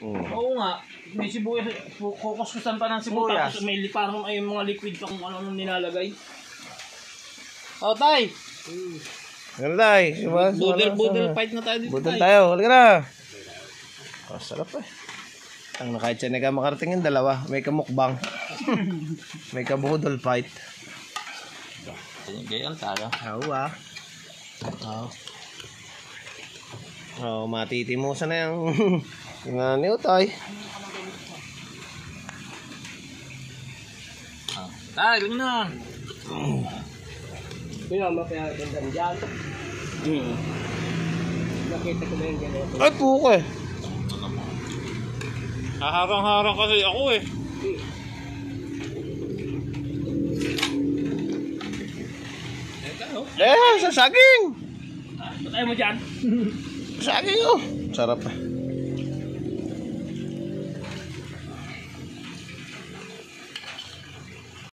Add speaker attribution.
Speaker 1: Oo nga. May sibuyas. Kukuskusan pa ng sibuyas. Tapos may parang ay mga liquid pa kung ano nilalagay. Oh, tay!
Speaker 2: Ano tayo?
Speaker 1: Budel fight na tayo dito.
Speaker 2: Budel tayo. Halika na. Oh, sarap eh. Ang kahit siya na makarating yung dalawa. May kamukbang. May kabudol fight.
Speaker 1: Ganyan tayo.
Speaker 2: Oo ah. Oh, matitimusan na yung yung ano tayo.
Speaker 1: Tay, ganyan na.
Speaker 3: Pinama kaya gandang dyan. Nakita ko na yung gano'n.
Speaker 2: Ay, puko eh.
Speaker 1: Haharang-harang kasi ako eh.
Speaker 2: Sa saging.
Speaker 1: Patay mo dyan.
Speaker 2: Saging oh. Sarap eh.